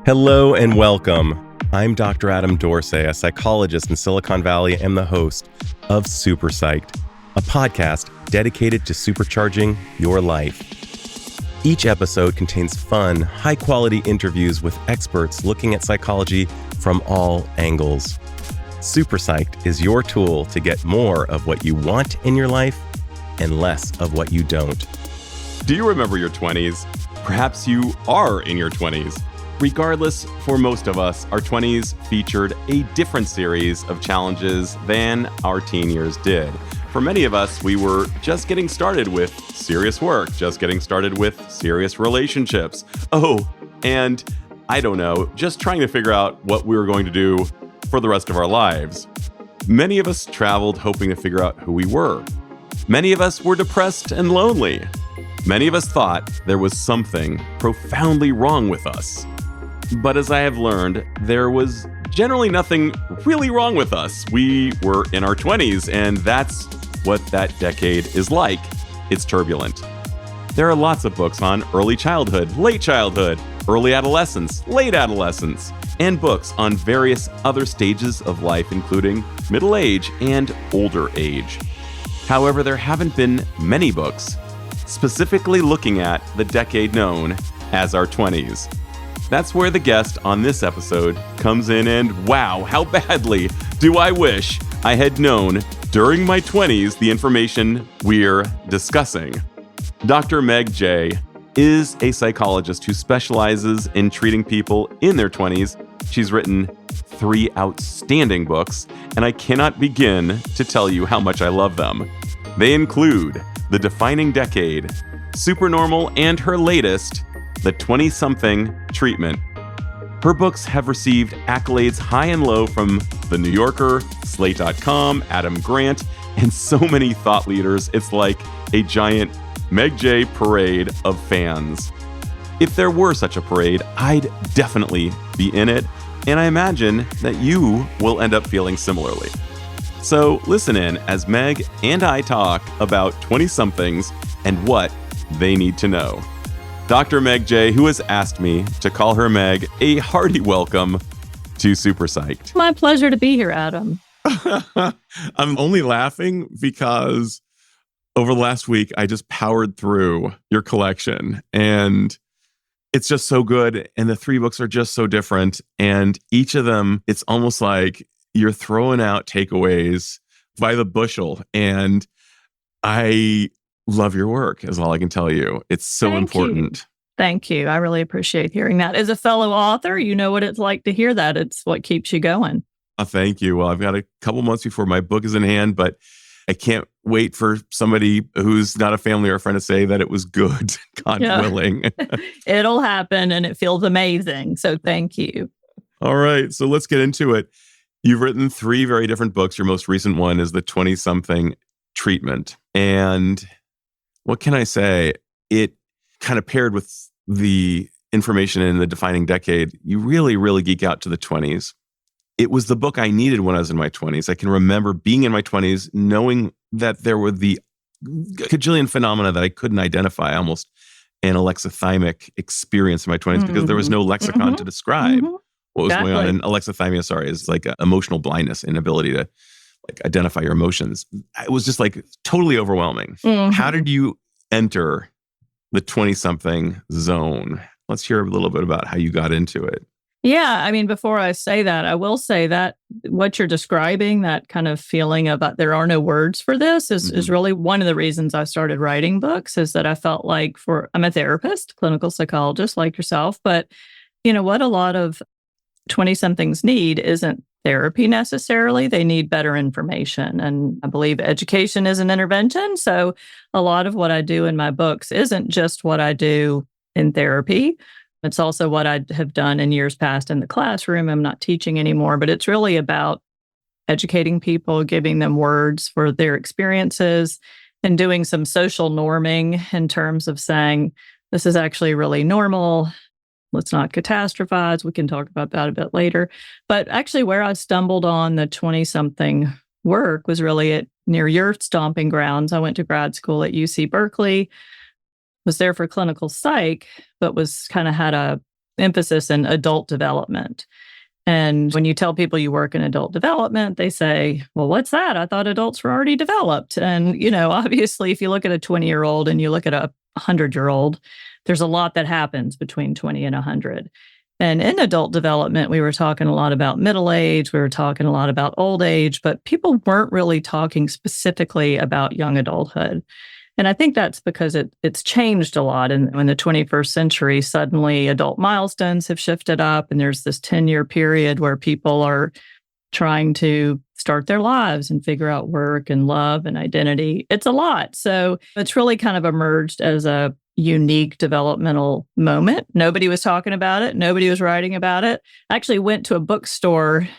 Hello and welcome. I'm Dr. Adam Dorsey, a psychologist in Silicon Valley and the host of Super Psyched, a podcast dedicated to supercharging your life. Each episode contains fun, high-quality interviews with experts looking at psychology from all angles. Super Psyched is your tool to get more of what you want in your life and less of what you don't. Do you remember your 20s? Perhaps you are in your 20s. Regardless, for most of us, our 20s featured a different series of challenges than our teen years did. For many of us, we were just getting started with serious work, just getting started with serious relationships. Oh, and I don't know, just trying to figure out what we were going to do for the rest of our lives. Many of us traveled hoping to figure out who we were. Many of us were depressed and lonely. Many of us thought there was something profoundly wrong with us. But as I have learned, there was generally nothing really wrong with us. We were in our 20s, and that's what that decade is like. It's turbulent. There are lots of books on early childhood, late childhood, early adolescence, late adolescence, and books on various other stages of life, including middle age and older age. However, there haven't been many books specifically looking at the decade known as our 20s. That's where the guest on this episode comes in, and wow, how badly do I wish I had known during my 20s the information we're discussing. Dr. Meg Jay is a psychologist who specializes in treating people in their 20s. She's written 3 outstanding books, and I cannot begin to tell you how much I love them. They include The Defining Decade, Supernormal, and her latest, The 20-Something Treatment. Her books have received accolades high and low from The New Yorker, Slate.com, Adam Grant, and so many thought leaders. It's like a giant Meg Jay parade of fans. If there were such a parade, I'd definitely be in it, and I imagine that you will end up feeling similarly. So listen in as Meg and I talk about 20-somethings and what they need to know. Dr. Meg Jay, who has asked me to call her Meg, a hearty welcome to Super Psyched. My pleasure to be here, Adam. I'm only laughing because over the last week, I just powered through your collection, and it's just so good. And the 3 books are just so different. And each of them, it's almost like you're throwing out takeaways by the bushel. And I love your work, is all I can tell you. It's so important. Thank you. I really appreciate hearing that. As a fellow author, you know what it's like to hear that. It's what keeps you going. Thank you. Well, I've got a couple months before my book is in hand, but I can't wait for somebody who's not a family or a friend to say that it was good, God willing. It'll happen, and it feels amazing. So thank you. All right. So let's get into it. You've written 3 very different books. Your most recent one is The 20-Something Treatment. And what can I say? It kind of paired with the information in The Defining Decade. You really, really geek out to the 20s. It was the book I needed when I was in my 20s. I can remember being in my 20s, knowing that there were the cajillion phenomena that I couldn't identify, almost an alexithymic experience in my 20s, because there was no lexicon to describe what was going on. And alexithymia, is like emotional blindness, inability to like identify your emotions. It was just like totally overwhelming. How did you enter the 20-something zone? Let's hear a little bit about how you got into it. Yeah, I mean, before I say that, I will say that what you're describing, that kind of feeling of there are no words for this, is really one of the reasons I started writing books, is that I felt like I'm a therapist, clinical psychologist like yourself, but you know what a lot of 20-somethings need isn't therapy necessarily. They need better information. And I believe education is an intervention. So a lot of what I do in my books isn't just what I do in therapy. It's also what I have done in years past in the classroom. I'm not teaching anymore, but it's really about educating people, giving them words for their experiences, and doing some social norming in terms of saying, this is actually really normal. Let's not catastrophize. We can talk about that a bit later. But actually, where I stumbled on the 20-something work was really near your stomping grounds. I went to grad school at UC Berkeley, was there for clinical psych, but was kind of had a emphasis in adult development. And when you tell people you work in adult development, they say, well, what's that? I thought adults were already developed. And, obviously, if you look at a 20-year-old and you look at a 100-year-old, there's a lot that happens between 20 and 100. And in adult development, we were talking a lot about middle age. We were talking a lot about old age, but people weren't really talking specifically about young adulthood. And I think that's because it's changed a lot. And in the 21st century, suddenly adult milestones have shifted up, and there's this 10-year period where people are trying to start their lives and figure out work and love and identity. It's a lot. So it's really kind of emerged as a unique developmental moment. Nobody was talking about it. Nobody was writing about it. I actually went to a bookstore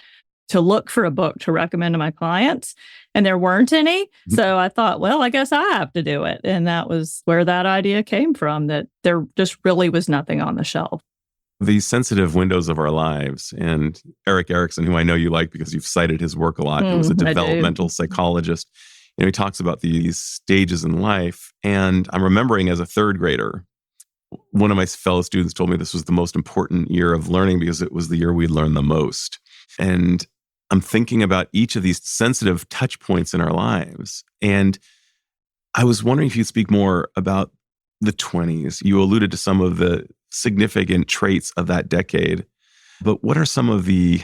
to look for a book to recommend to my clients, and there weren't any. So I thought, well, I guess I have to do it. And that was where that idea came from, that there just really was nothing on the shelf. These sensitive windows of our lives. And Eric Erickson, who I know you like because you've cited his work a lot, he was a developmental psychologist. He talks about these stages in life. And I'm remembering as a third grader, one of my fellow students told me this was the most important year of learning because it was the year we learned the most. And I'm thinking about each of these sensitive touch points in our lives. And I was wondering if you'd speak more about the 20s. You alluded to some of the significant traits of that decade, but what are some of the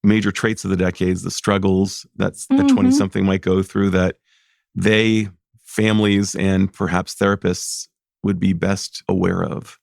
major traits of the decades, the struggles that the 20-something might go through that families, and perhaps therapists would be best aware of?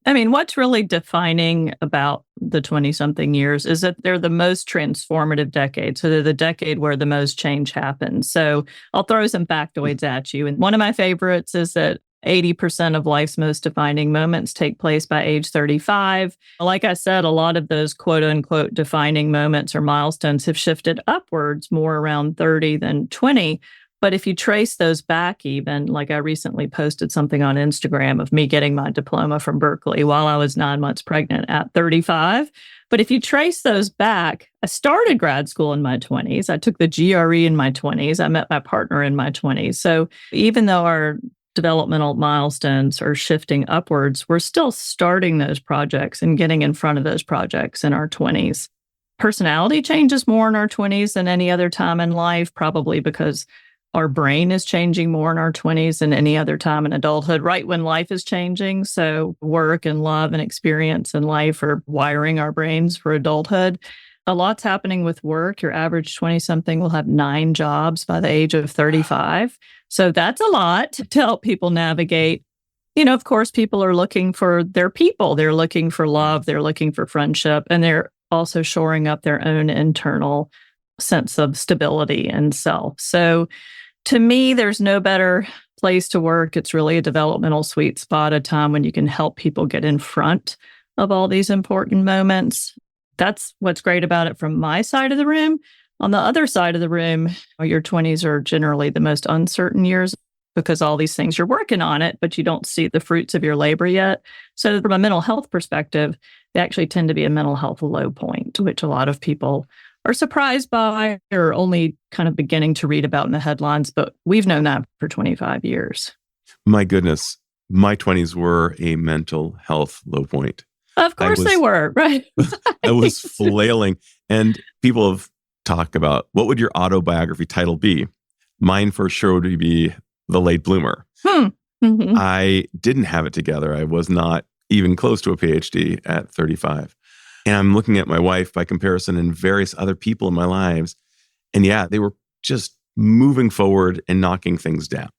I mean, what's really defining about the 20-something years is that they're the most transformative decade. So they're the decade where the most change happens. So I'll throw some factoids at you. And one of my favorites is that 80% of life's most defining moments take place by age 35. Like I said, a lot of those quote unquote defining moments or milestones have shifted upwards more around 30 than 20. But if you trace those back even, like I recently posted something on Instagram of me getting my diploma from Berkeley while I was 9 months pregnant at 35. But if you trace those back, I started grad school in my 20s. I took the GRE in my 20s. I met my partner in my 20s. So even though our developmental milestones are shifting upwards, we're still starting those projects and getting in front of those projects in our 20s. Personality changes more in our 20s than any other time in life, probably because our brain is changing more in our 20s than any other time in adulthood, right when life is changing. So work and love and experience in life are wiring our brains for adulthood. A lot's happening with work. Your average 20-something will have 9 jobs by the age of 35. So that's a lot to help people navigate. Of course, people are looking for their people. They're looking for love. They're looking for friendship. And they're also shoring up their own internal sense of stability and self. So to me, there's no better place to work. It's really a developmental sweet spot, a time when you can help people get in front of all these important moments. That's what's great about it from my side of the room. On the other side of the room, your 20s are generally the most uncertain years because all these things you're working on it, but you don't see the fruits of your labor yet. So from a mental health perspective, they actually tend to be a mental health low point, which a lot of people are surprised by or only kind of beginning to read about in the headlines. But we've known that for 25 years. My goodness, my 20s were a mental health low point. Of course they were, right? I was flailing. And people have talked about, what would your autobiography title be? Mine for sure would be The Late Bloomer. I didn't have it together. I was not even close to a PhD at 35. And I'm looking at my wife by comparison and various other people in my lives. And yeah, they were just moving forward and knocking things down.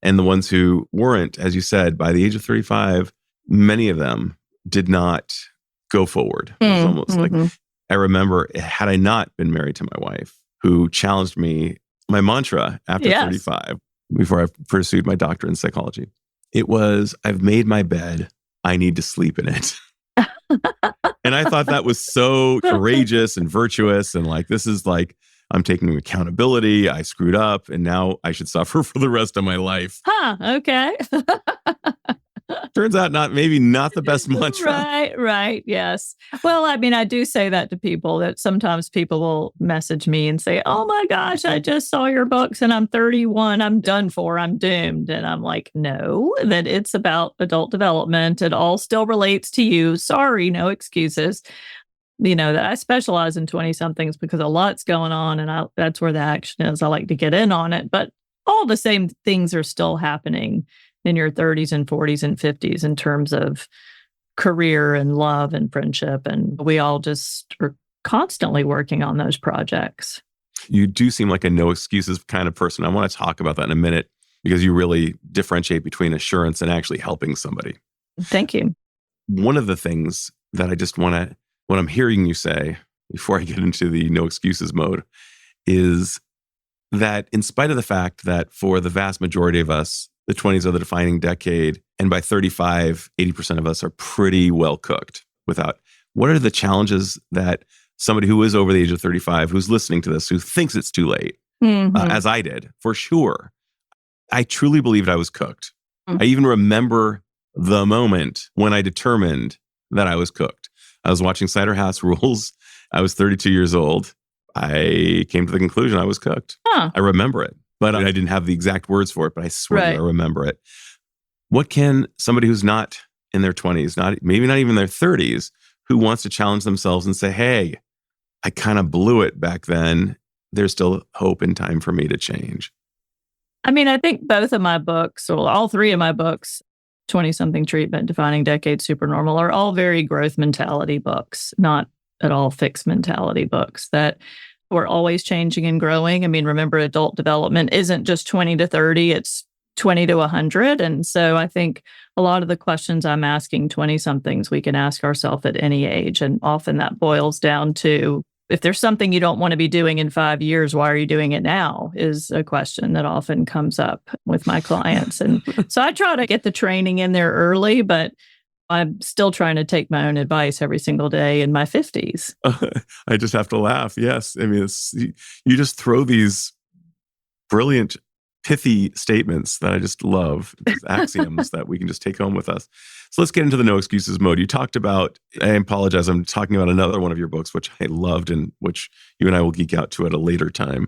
And the ones who weren't, as you said, by the age of 35, many of them did not go forward. It was almost like, I remember, had I not been married to my wife, who challenged me, my mantra after 35, before I pursued my doctorate in psychology, it was, I've made my bed, I need to sleep in it. And I thought that was so courageous and virtuous. And like, this is like, I'm taking accountability. I screwed up and now I should suffer for the rest of my life. Okay. Turns out maybe not the best mantra. Right. Yes. Well, I mean, I do say that to people, that sometimes people will message me and say, oh my gosh, I just saw your books and I'm 31. I'm done for. I'm doomed. And I'm like, no, that it's about adult development. It all still relates to you. Sorry, no excuses. That I specialize in 20 somethings because a lot's going on and that's where the action is. I like to get in on it, but all the same things are still happening in your 30s and 40s and 50s in terms of career and love and friendship. And we all just are constantly working on those projects. You do seem like a no excuses kind of person. I want to talk about that in a minute because you really differentiate between assurance and actually helping somebody. Thank you. One of the things that I just want to, what I'm hearing you say before I get into the no excuses mode is that in spite of the fact that for the vast majority of us, the 20s are the defining decade, and by 35, 80% of us are pretty well cooked without. What are the challenges that somebody who is over the age of 35, who's listening to this, who thinks it's too late, as I did, for sure. I truly believed I was cooked. I even remember the moment when I determined that I was cooked. I was watching Cider House Rules. I was 32 years old. I came to the conclusion I was cooked. I remember it, but I didn't have the exact words for it, but I swear I remember it. What can somebody who's not in their 20s, maybe not even their 30s, who wants to challenge themselves and say, hey, I kind of blew it back then. There's still hope and time for me to change. I mean, I think both of my books, or all three of my books, 20-something treatment, defining decade, supernormal, are all very growth mentality books, not at all fixed mentality books that we're always changing and growing. I mean, remember, adult development isn't just 20 to 30, it's 20 to 100. And so I think a lot of the questions I'm asking 20-somethings, we can ask ourselves at any age. And often that boils down to, if there's something you don't want to be doing in 5 years, why are you doing it now? Is a question that often comes up with my clients. And so I try to get the training in there early, but I'm still trying to take my own advice every single day in my 50s. I just have to laugh. Yes. I mean, you just throw these brilliant, pithy statements that I just love, these axioms that we can just take home with us. So let's get into the no excuses mode. You talked about, I apologize, I'm talking about another one of your books, which I loved and which you and I will geek out to at a later time.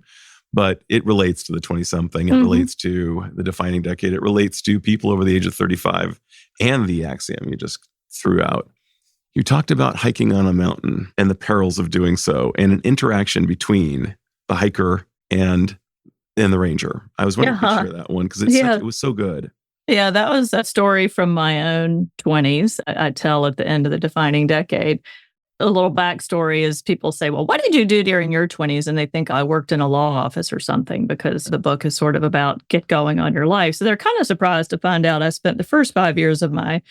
But it relates to the 20-something. It relates to the defining decade. It relates to people over the age of 35 and the axiom you just threw out. You talked about hiking on a mountain and the perils of doing so and an interaction between the hiker and the ranger. I was wondering if you could share that one because it was so good. Yeah, that was a story from my own 20s. I tell at the end of the defining decade. A little backstory is people say, well, what did you do during your 20s? And they think I worked in a law office or something because the book is sort of about get going on your life. So they're kind of surprised to find out I spent the first 5 years of my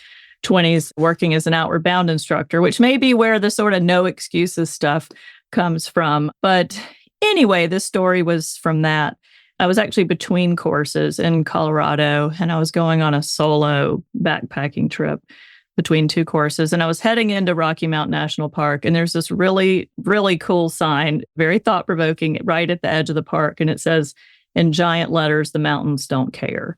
20s working as an outward bound instructor, which may be where the sort of no excuses stuff comes from. But anyway, this story was from that. I was actually between courses in Colorado, and I was going on a solo backpacking trip between two courses. And I was heading into Rocky Mountain National Park. And there's this really, really cool sign, very thought-provoking, right at the edge of the park. And it says in giant letters, the mountains don't care.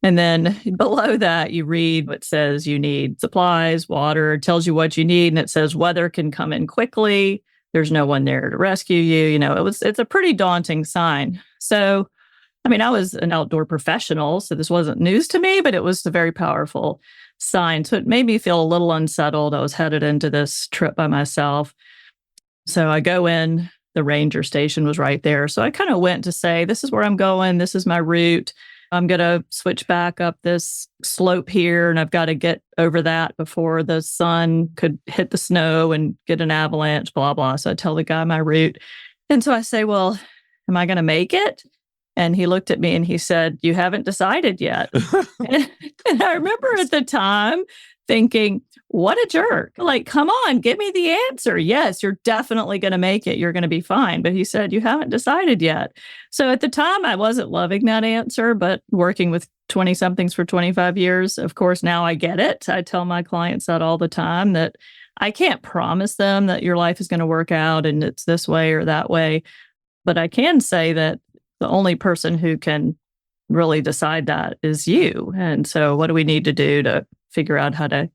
And then below that, you read what says you need supplies, water, it tells you what you need. And it says weather can come in quickly. There's no one there to rescue you. You know, it's a pretty daunting sign. So, I mean, I was an outdoor professional, so this wasn't news to me, but it was a very powerful sign. So it made me feel a little unsettled. I was headed into this trip by myself. So I go in, the ranger station was right there. So I kind of went to say, this is where I'm going. This is my route. I'm going to switch back up this slope here, and I've got to get over that before the sun could hit the snow and get an avalanche, blah, blah. So I tell the guy my route. And so I say, well, am I going to make it? And he looked at me and he said, you haven't decided yet. And I remember at the time thinking, what a jerk. Like, come on, give me the answer. Yes, you're definitely going to make it. You're going to be fine. But he said, you haven't decided yet. So at the time, I wasn't loving that answer, but working with 20-somethings for 25 years, of course, now I get it. I tell my clients that all the time, that I can't promise them that your life is going to work out and it's this way or that way. But I can say that the only person who can really decide that is you. And so what do we need to do to figure out how to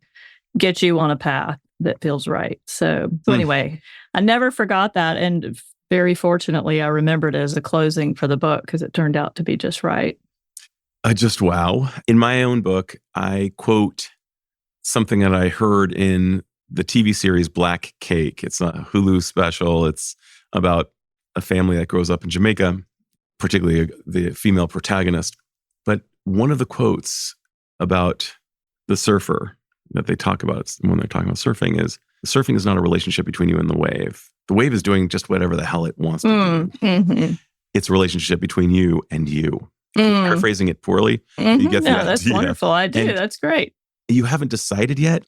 get you on a path that feels right. So anyway, I never forgot that. And very fortunately, I remembered it as a closing for the book because it turned out to be just right. Wow. In my own book, I quote something that I heard in the TV series Black Cake. It's a Hulu special. It's about a family that grows up in Jamaica, particularly the female protagonist. But one of the quotes about the surfer that they talk about when they're talking about surfing is, surfing is not a relationship between you and the wave. The wave is doing just whatever the hell it wants to do. Mm-hmm. It's a relationship between you and you. Paraphrasing it poorly, you get the idea. That's wonderful. I do. That's great. You haven't decided yet.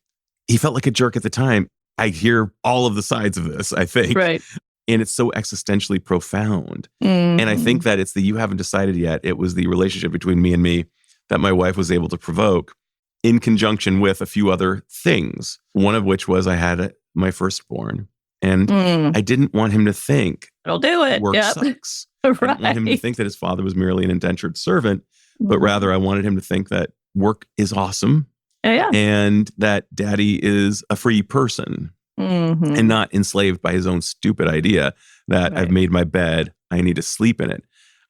He felt like a jerk at the time. I hear all of the sides of this, I think. Right. And it's so existentially profound. And I think that it's the you haven't decided yet. It was the relationship between me and me that my wife was able to provoke in conjunction with a few other things. One of which was I had my firstborn. And I didn't want him to think it'll do it. Work sucks. Right. I didn't want him to think that his father was merely an indentured servant, but rather I wanted him to think that work is awesome. And that daddy is a free person and not enslaved by his own stupid idea that I've made my bed, I need to sleep in it.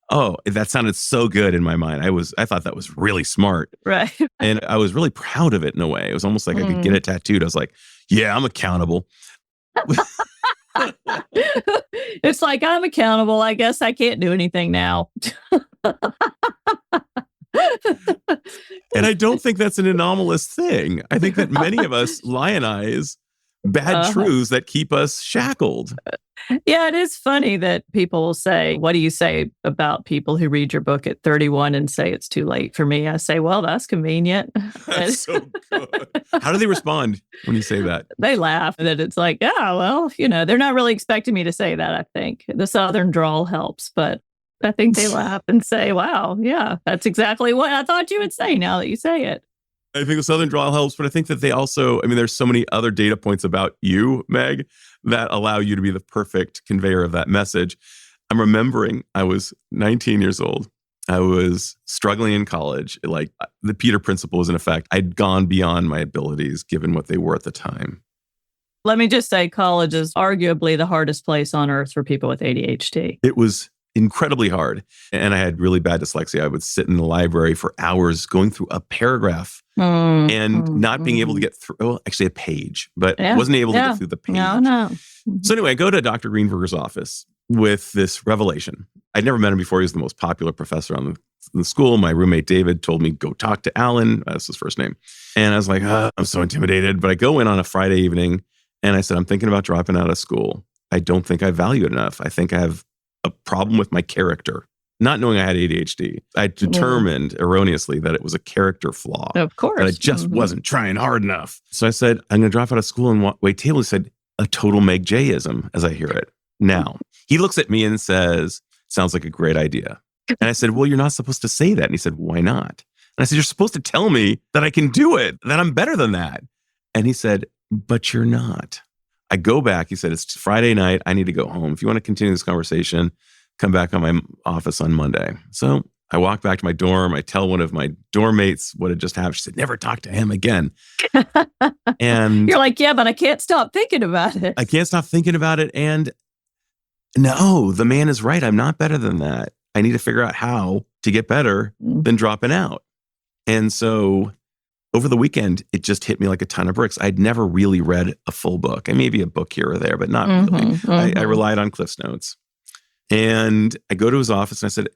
Oh, that sounded so good in my mind. I thought that was really smart. Right. And I was really proud of it in a way. It was almost like I could get it tattooed. I was like, yeah, I'm accountable. It's like, I'm accountable. I guess I can't do anything now. And I don't think that's an anomalous thing. I think that many of us lionize bad truths that keep us shackled. Yeah, it is funny that people will say, what do you say about people who read your book at 31 and say it's too late for me? I say, well, that's convenient. That's so good. How do they respond when you say that? They laugh that it's like, yeah, well, they're not really expecting me to say that, I think. The Southern drawl helps, but I think they laugh and say, wow, yeah, that's exactly what I thought you would say now that you say it. I think the Southern drawl helps, but I think that they also, there's so many other data points about you, Meg, that allow you to be the perfect conveyor of that message. I'm remembering I was 19 years old. I was struggling in college. Like the Peter Principle was in effect. I'd gone beyond my abilities given what they were at the time. Let me just say college is arguably the hardest place on earth for people with ADHD. It was incredibly hard. And I had really bad dyslexia. I would sit in the library for hours going through a paragraph and not being able to get through, actually a page, but wasn't able to get through the page. No. So anyway, I go to Dr. Greenberger's office with this revelation. I'd never met him before. He was the most popular professor in the school. My roommate, David, told me, go talk to Alan. That's his first name. And I was like, I'm so intimidated. But I go in on a Friday evening and I said, I'm thinking about dropping out of school. I don't think I value it enough. I think I have a problem with my character. Not knowing I had ADHD, I determined erroneously that it was a character flaw. Of course. That I just wasn't trying hard enough. So I said, I'm going to drop out of school and wait tables. He said, a total Meg Jay-ism, as I hear it. Now, he looks at me and says, sounds like a great idea. And I said, well, you're not supposed to say that. And he said, why not? And I said, you're supposed to tell me that I can do it, that I'm better than that. And he said, but you're not. I go back. He said, it's Friday night. I need to go home. If you want to continue this conversation, come back on my office on Monday. So I walk back to my dorm. I tell one of my dorm mates what had just happened. She said, never talk to him again. And you're like, yeah, but I can't stop thinking about it. I can't stop thinking about it. And no, the man is right. I'm not better than that. I need to figure out how to get better than dropping out. And so over the weekend, it just hit me like a ton of bricks. I'd never really read a full book, and maybe a book here or there, but not really. I relied on Cliff's Notes. And I go to his office and I said,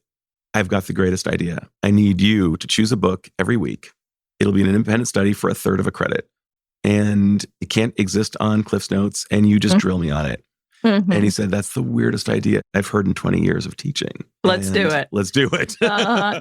I've got the greatest idea. I need you to choose a book every week. It'll be an independent study for 1/3 of a credit. And it can't exist on Cliff's Notes, and you just drill me on it. And he said, that's the weirdest idea I've heard in 20 years of teaching. Let's do it.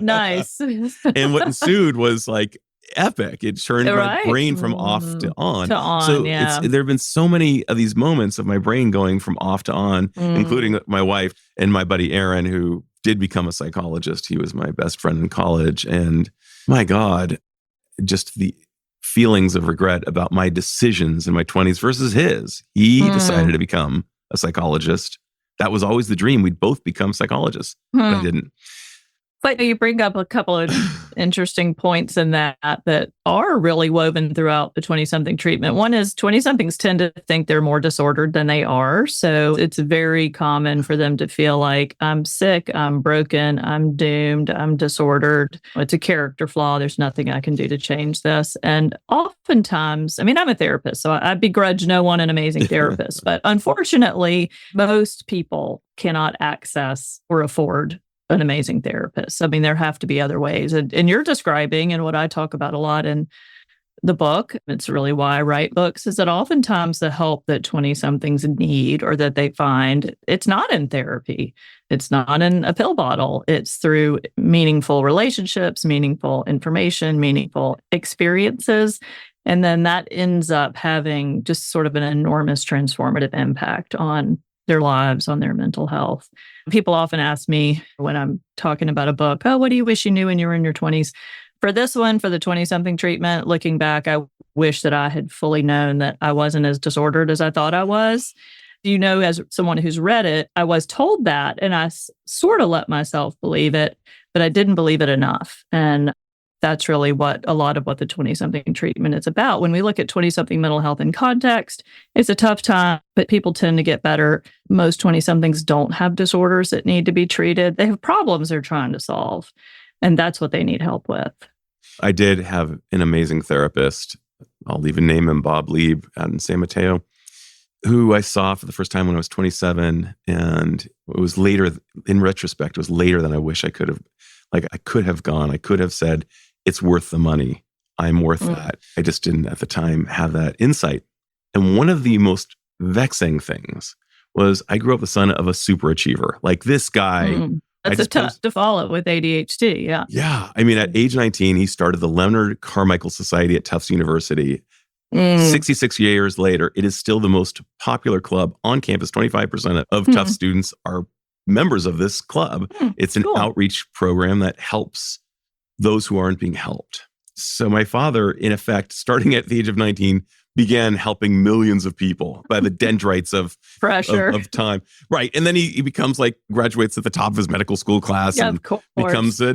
Nice. And what ensued was like epic. It turned my brain from off to on. So there have been so many of these moments of my brain going from off to on, including my wife and my buddy Aaron, who did become a psychologist. He was my best friend in college. And my God, just the feelings of regret about my decisions in my 20s versus his. He decided to become a psychologist. That was always the dream. We'd both become psychologists. But I didn't. But you bring up a couple of interesting points in that are really woven throughout the 20-something treatment. One is 20-somethings tend to think they're more disordered than they are. So it's very common for them to feel like, I'm sick, I'm broken, I'm doomed, I'm disordered. It's a character flaw. There's nothing I can do to change this. And oftentimes, I mean, I'm a therapist, so I begrudge no one an amazing therapist. But unfortunately, most people cannot access or afford an amazing therapist. I mean, there have to be other ways. And you're describing, and what I talk about a lot in the book, it's really why I write books, is that oftentimes the help that 20-somethings need or that they find, it's not in therapy. It's not in a pill bottle. It's through meaningful relationships, meaningful information, meaningful experiences. And then that ends up having just sort of an enormous transformative impact on their lives, on their mental health. People often ask me when I'm talking about a book, oh, what do you wish you knew when you were in your 20s? For this one, for the 20-something treatment, looking back, I wish that I had fully known that I wasn't as disordered as I thought I was. You know, as someone who's read it, I was told that, and I sort of let myself believe it, but I didn't believe it enough. And that's really what a lot of what the 20-something treatment is about. When we look at 20-something mental health in context, it's a tough time, but people tend to get better. Most 20-somethings don't have disorders that need to be treated. They have problems they're trying to solve, and that's what they need help with. I did have an amazing therapist. I'll even name him Bob Lieb out in San Mateo, who I saw for the first time when I was 27. And it was later, in retrospect, it was later than I wish I could have. Like, I could have gone, I could have said, it's worth the money. I'm worth that. I just didn't at the time have that insight. And one of the most vexing things was I grew up the son of a super achiever. Like this guy. That's tough to follow with ADHD. Yeah. Yeah. I mean, at age 19, he started the Leonard Carmichael Society at Tufts University. 66 years later, it is still the most popular club on campus. 25% of Tufts students are members of this club. It's an outreach program that helps those who aren't being helped. So my father, in effect, starting at the age of 19, began helping millions of people by the dendrites of pressure of time. Right. And then he becomes like, graduates at the top of his medical school class and becomes a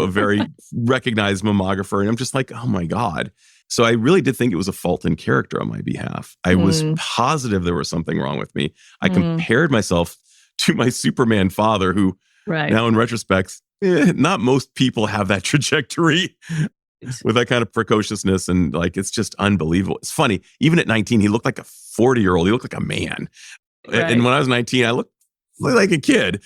very recognized mammographer. And I'm just like, oh my God. So I really did think it was a fault in character on my behalf. I was positive there was something wrong with me. I compared myself to my Superman father, who now in retrospect, not most people have that trajectory with that kind of precociousness. And like, it's just unbelievable. It's funny. Even at 19, he looked like a 40-year-old. He looked like a man. Right. And when I was 19, I looked like a kid.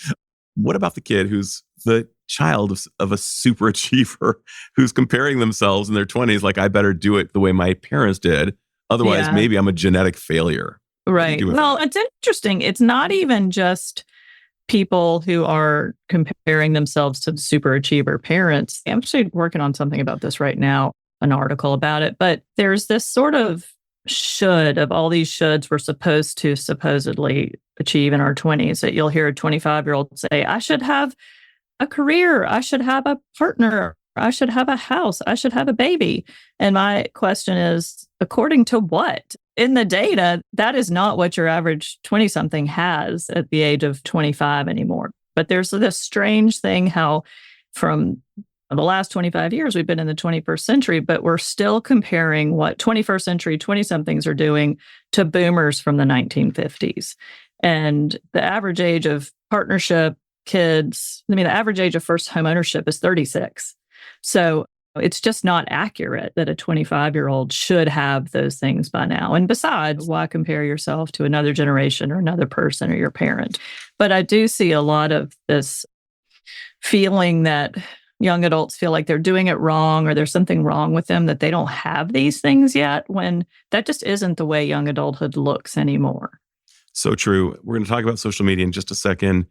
What about the kid who's the child of a super achiever who's comparing themselves in their 20s like, I better do it the way my parents did. Otherwise, maybe I'm a genetic failure. Right. Well, it's interesting. It's not even just people who are comparing themselves to super achiever parents. I'm actually working on something about this right now, an article about it. But there's this sort of should of all these shoulds we're supposed to supposedly achieve in our 20s, that you'll hear a 25-year-old say, I should have a career, I should have a partner, I should have a house, I should have a baby. And my question is, according to what? In the data, that is not what your average 20-something has at the age of 25 anymore. But there's this strange thing how from the last 25 years, we've been in the 21st century, but we're still comparing what 21st century 20-somethings are doing to boomers from the 1950s. And the average age of partnership, kids, the average age of first home ownership is 36. So it's just not accurate that a 25-year-old should have those things by now. And besides, why compare yourself to another generation or another person or your parent? But I do see a lot of this feeling that young adults feel like they're doing it wrong or there's something wrong with them, that they don't have these things yet, when that just isn't the way young adulthood looks anymore. So true. We're going to talk about social media in just a second.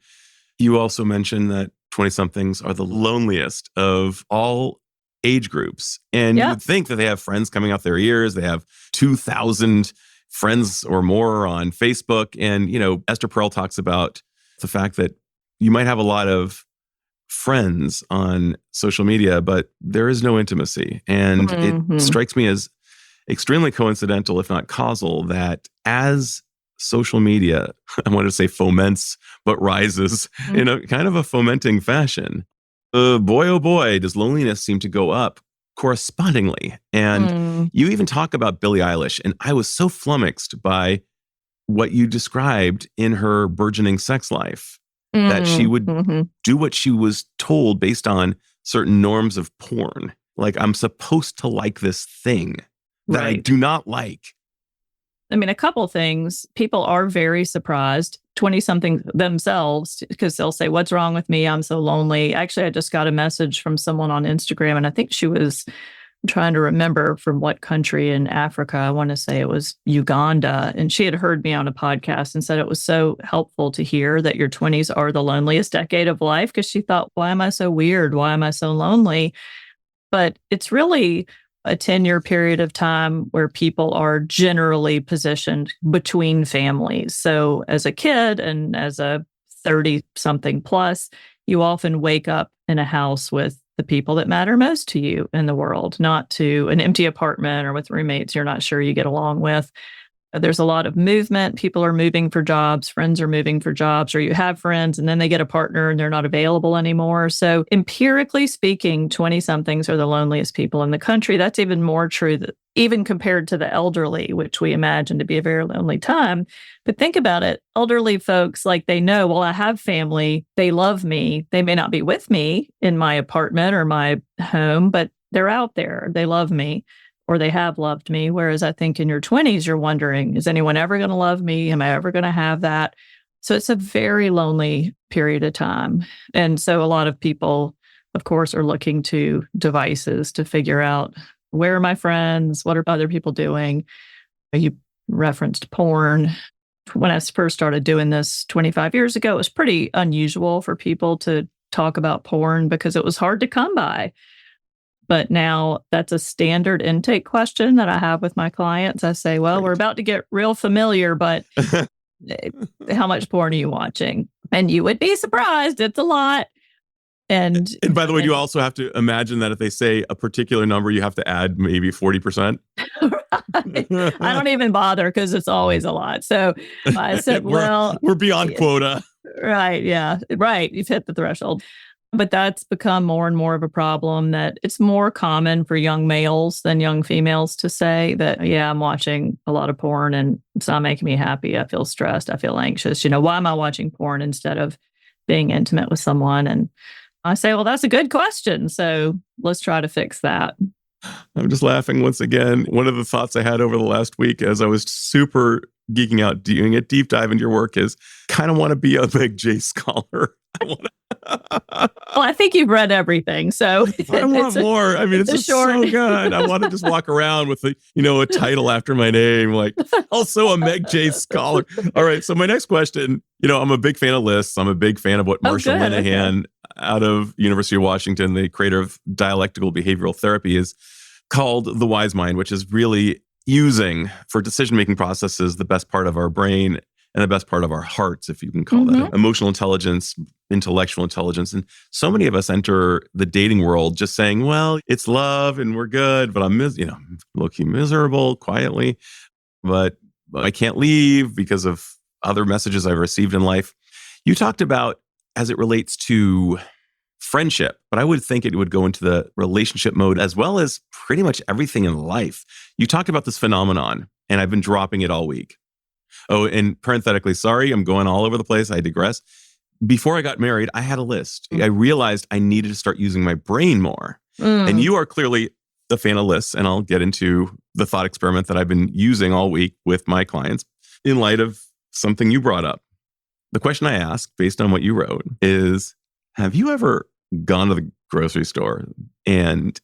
You also mentioned that 20-somethings are the loneliest of all age groups. And you would think that they have friends coming out their ears. They have 2,000 friends or more on Facebook. And, Esther Perel talks about the fact that you might have a lot of friends on social media, but there is no intimacy. And it strikes me as extremely coincidental, if not causal, that as social media, I wanted to say foments, but rises in a kind of a fomenting fashion, boy, oh boy, does loneliness seem to go up correspondingly. And you even talk about Billie Eilish, and I was so flummoxed by what you described in her burgeoning sex life, that she would do what she was told based on certain norms of porn. Like, I'm supposed to like this thing that I do not like. I mean, a couple things. People are very surprised, 20-somethings themselves, because they'll say, what's wrong with me? I'm so lonely. Actually, I just got a message from someone on Instagram, and I think she was trying to remember from what country in Africa. I want to say it was Uganda. And she had heard me on a podcast and said it was so helpful to hear that your 20s are the loneliest decade of life, because she thought, why am I so weird? Why am I so lonely? But it's really a 10-year period of time where people are generally positioned between families. So as a kid and as a 30-something plus, you often wake up in a house with the people that matter most to you in the world, not to an empty apartment or with roommates you're not sure you get along with. There's a lot of movement. People are moving for jobs. Friends are moving for jobs, or you have friends and then they get a partner and they're not available anymore. So empirically speaking, 20-somethings are the loneliest people in the country. That's even more true that even compared to the elderly, which we imagine to be a very lonely time. But think about it. Elderly folks, like, they know, well, I have family. They love me. They may not be with me in my apartment or my home, but they're out there. They love me, or they have loved me. Whereas I think in your 20s, you're wondering, is anyone ever going to love me? Am I ever going to have that? So it's a very lonely period of time. And so a lot of people, of course, are looking to devices to figure out, where are my friends? What are other people doing? You referenced porn. When I first started doing this 25 years ago, it was pretty unusual for people to talk about porn because it was hard to come by. But now that's a standard intake question that I have with my clients. I say, well, we're about to get real familiar, but how much porn are you watching? And you would be surprised. It's a lot. And by the way, you also have to imagine that if they say a particular number, you have to add maybe 40%. Right. I don't even bother because it's always a lot. So I said, we're beyond quota. Right. Yeah. Right. You've hit the threshold. But that's become more and more of a problem, that it's more common for young males than young females to say that, yeah, I'm watching a lot of porn and it's not making me happy. I feel stressed. I feel anxious. Why am I watching porn instead of being intimate with someone? And I say, well, that's a good question. So let's try to fix that. I'm just laughing once again. One of the thoughts I had over the last week as I was super geeking out, doing a deep dive into your work, is kind of want to be a Meg Jay scholar. Well, I think you've read everything, so I want more. I mean, it's just so good. I want to just walk around with a title after my name, like also a Meg Jay scholar. All right, so my next question. I'm a big fan of lists. I'm a big fan of what Marshall Linehan out of University of Washington, the creator of dialectical behavioral therapy, is called the wise mind, which is really using for decision-making processes the best part of our brain and the best part of our hearts, if you can call that emotional intelligence, intellectual intelligence. And so many of us enter the dating world just saying, well, it's love and we're good, but I'm low-key miserable quietly, but I can't leave because of other messages I've received in life. You talked about as it relates to friendship, but I would think it would go into the relationship mode as well as pretty much everything in life. You talked about this phenomenon, and I've been dropping it all week. Oh, and parenthetically, sorry, I'm going all over the place. I digress. Before I got married, I had a list. I realized I needed to start using my brain more. And you are clearly a fan of lists, and I'll get into the thought experiment that I've been using all week with my clients in light of something you brought up. The question I asked, based on what you wrote, is, have you ever gone to the grocery store and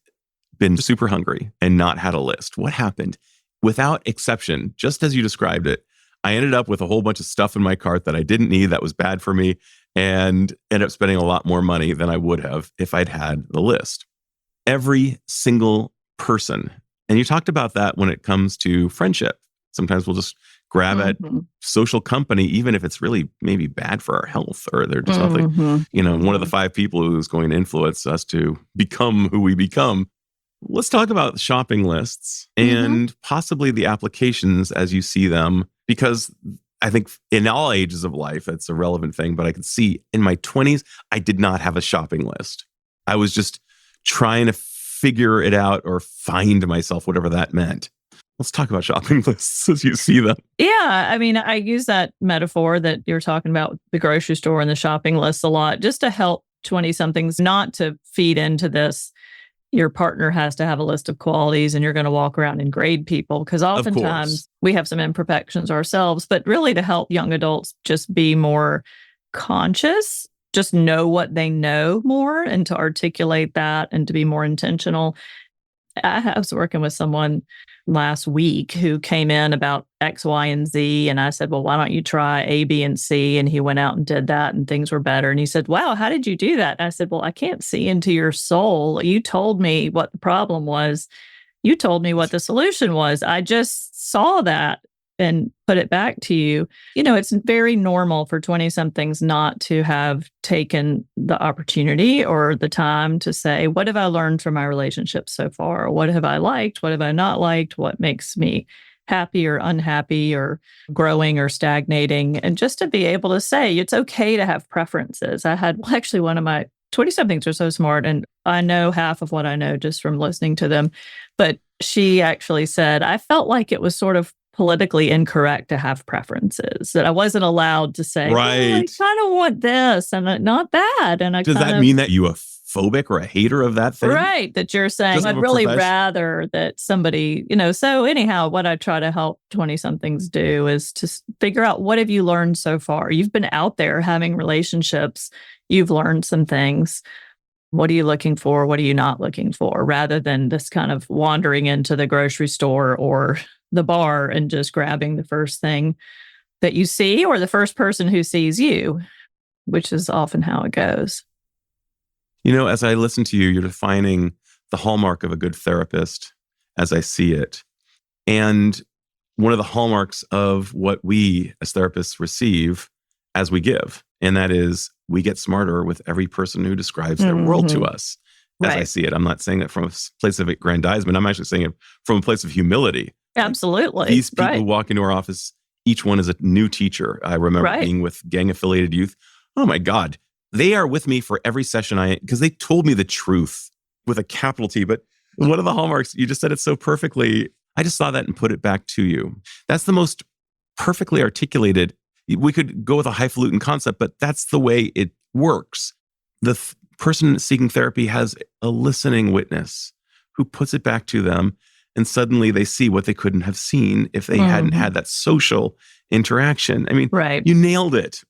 been super hungry and not had a list? What happened? Without exception, just as you described it, I ended up with a whole bunch of stuff in my cart that I didn't need, that was bad for me, and ended up spending a lot more money than I would have if I'd had the list. Every single person. And you talked about that when it comes to friendship. Sometimes we'll just grab at social company, even if it's really maybe bad for our health, or they're just something, one of the 5 people who's going to influence us to become who we become. Let's talk about shopping lists and possibly the applications as you see them, because I think in all ages of life, it's a relevant thing. But I could see in my 20s, I did not have a shopping list. I was just trying to figure it out or find myself, whatever that meant. Let's talk about shopping lists as you see them. Yeah. I mean, I use that metaphor that you're talking about, the grocery store and the shopping list a lot, just to help 20-somethings not to feed into this. Your partner has to have a list of qualities and you're going to walk around and grade people, because oftentimes we have some imperfections ourselves, but really to help young adults just be more conscious, just know what they know more and to articulate that and to be more intentional. I was working with someone last week who came in about X, Y, and Z. And I said, well, why don't you try A, B, and C? And he went out and did that and things were better. And he said, wow, how did you do that? And I said, well, I can't see into your soul. You told me what the problem was. You told me what the solution was. I just saw that and put it back to you. You know, it's very normal for 20-somethings not to have taken the opportunity or the time to say, what have I learned from my relationship so far? What have I liked? What have I not liked? What makes me happy or unhappy or growing or stagnating? And just to be able to say, it's okay to have preferences. I had actually one of my 20-somethings are so smart, and I know half of what I know just from listening to them. But she actually said, I felt like it was sort of politically incorrect to have preferences, that I wasn't allowed to say, right. Oh, I kind of want this and not that. And does that mean that you a phobic or a hater of that thing? Right. That you're saying, I'd really rather that somebody, so anyhow, what I try to help 20-somethings do is to figure out, what have you learned so far? You've been out there having relationships. You've learned some things. What are you looking for? What are you not looking for? Rather than this kind of wandering into the grocery store or the bar and just grabbing the first thing that you see or the first person who sees you, which is often how it goes. As I listen to you, you're defining the hallmark of a good therapist as I see it. And one of the hallmarks of what we as therapists receive as we give, and that is we get smarter with every person who describes their world to us as I see it. I'm not saying that from a place of aggrandizement. I'm actually saying it from a place of humility. Absolutely. These people who walk into our office, each one is a new teacher. I remember being with gang-affiliated youth. Oh my God. They are with me for every session because they told me the truth with a capital T. But one of the hallmarks, you just said it so perfectly. I just saw that and put it back to you. That's the most perfectly articulated. We could go with a highfalutin concept, but that's the way it works. The person seeking therapy has a listening witness who puts it back to them. And suddenly they see what they couldn't have seen if they hadn't had that social interaction. I mean, you nailed it.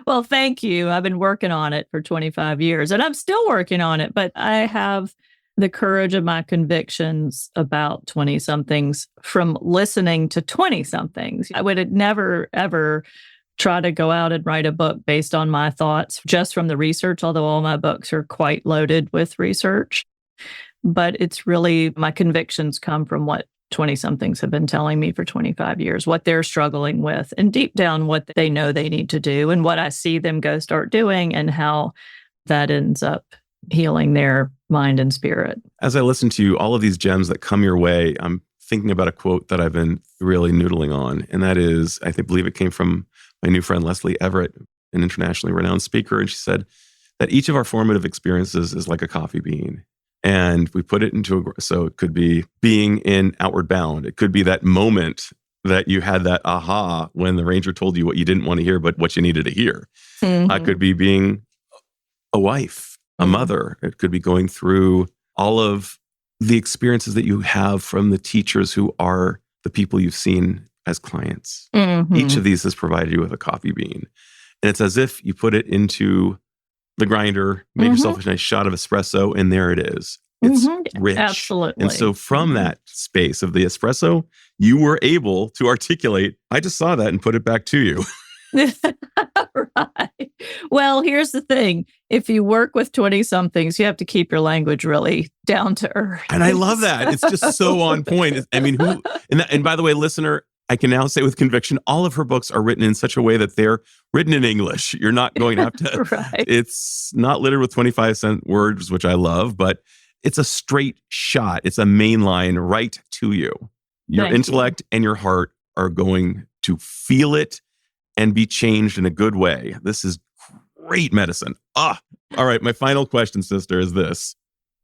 Well, thank you. I've been working on it for 25 years and I'm still working on it, but I have the courage of my convictions about 20-somethings from listening to 20-somethings. I would never, ever try to go out and write a book based on my thoughts just from the research, although all my books are quite loaded with research. But it's really, my convictions come from what 20-somethings have been telling me for 25 years, what they're struggling with, and deep down what they know they need to do, and what I see them go start doing, and how that ends up healing their mind and spirit. As I listen to you, all of these gems that come your way, I'm thinking about a quote that I've been really noodling on, and that is, I believe it came from my new friend Leslie Everett, an internationally renowned speaker, and she said that each of our formative experiences is like a coffee bean. And we put it so it could be being in Outward Bound. It could be that moment that you had that aha when the ranger told you what you didn't want to hear, but what you needed to hear. It could be being a wife, a mother. It could be going through all of the experiences that you have from the teachers who are the people you've seen as clients. Each of these has provided you with a coffee bean. And it's as if you put it into the grinder, made yourself a nice shot of espresso, and there it is. It's rich. Absolutely. And so from that space of the espresso, you were able to articulate, I just saw that and put it back to you. Right. Well, here's the thing. If you work with 20-somethings, you have to keep your language really down to earth. And I love that. It's just so on point. I mean, and by the way, listener, I can now say with conviction, all of her books are written in such a way that they're written in English. You're not going to have to, It's not littered with 25-cent words, which I love, but it's a straight shot. It's a main line right to you. Your intellect and your heart are going to feel it and be changed in a good way. This is great medicine. All right. My final question, sister, is this.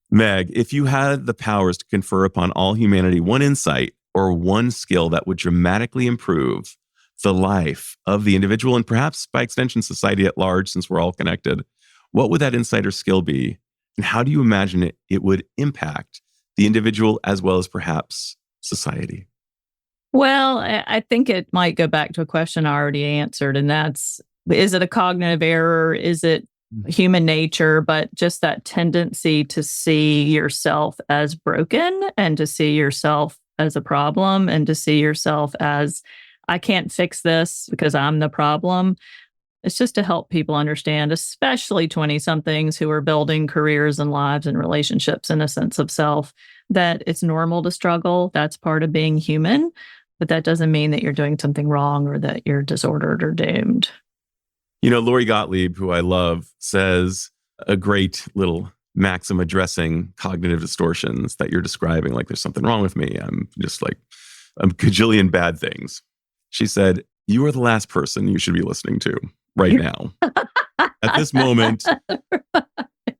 Meg, if you had the powers to confer upon all humanity one insight or one skill that would dramatically improve the life of the individual and perhaps by extension society at large, since we're all connected, what would that insight or skill be? And how do you imagine it would impact the individual as well as perhaps society? Well, I think it might go back to a question I already answered, and that's, is it a cognitive error? Is it human nature? But just that tendency to see yourself as broken and to see yourself as a problem and to see yourself as, I can't fix this because I'm the problem. It's just to help people understand, especially 20-somethings who are building careers and lives and relationships in a sense of self, that it's normal to struggle. That's part of being human. But that doesn't mean that you're doing something wrong or that you're disordered or doomed. You know, Lori Gottlieb, who I love, says a great little maxim addressing cognitive distortions that you're describing, like there's something wrong with me. I'm just like a gajillion bad things. She said, you are the last person you should be listening to right now. At this moment,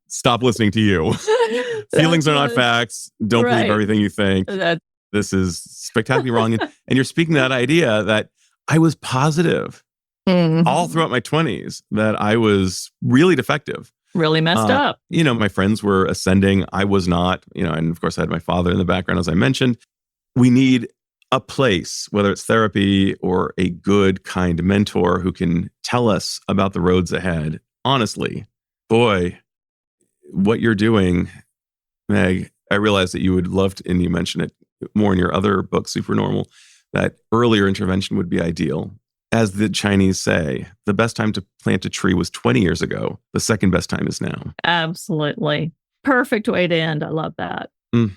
stop listening to you. Feelings are not facts. Don't believe everything you think. This is spectacularly wrong. And you're speaking that idea that I was positive all throughout my 20s that I was really defective. Really messed up. You know, my friends were ascending. I was not, and of course I had my father in the background, as I mentioned. We need a place, whether it's therapy or a good, kind mentor who can tell us about the roads ahead. Honestly, boy, what you're doing, Meg, I realize that you would love to, and you mentioned it more in your other book, Supernormal, that earlier intervention would be ideal. As the Chinese say, the best time to plant a tree was 20 years ago. The second best time is now. Absolutely. Perfect way to end. I love that.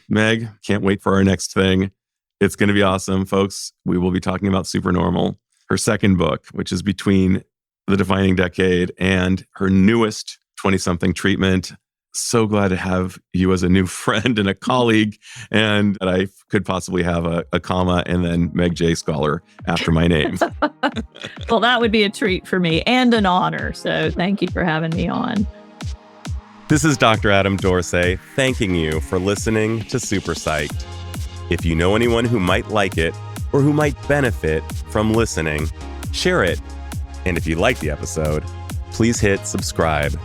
Meg, can't wait for our next thing. It's going to be awesome, folks. We will be talking about Supernormal, her second book, which is between the defining decade and her newest 20-something treatment. So glad to have you as a new friend and a colleague, and that I could possibly have a comma and then Meg Jay Scholar after my name. Well, that would be a treat for me and an honor. So thank you for having me on. This is Dr. Adam Dorsey thanking you for listening to Super Psyched. If you know anyone who might like it or who might benefit from listening, share it. And if you like the episode, please hit subscribe.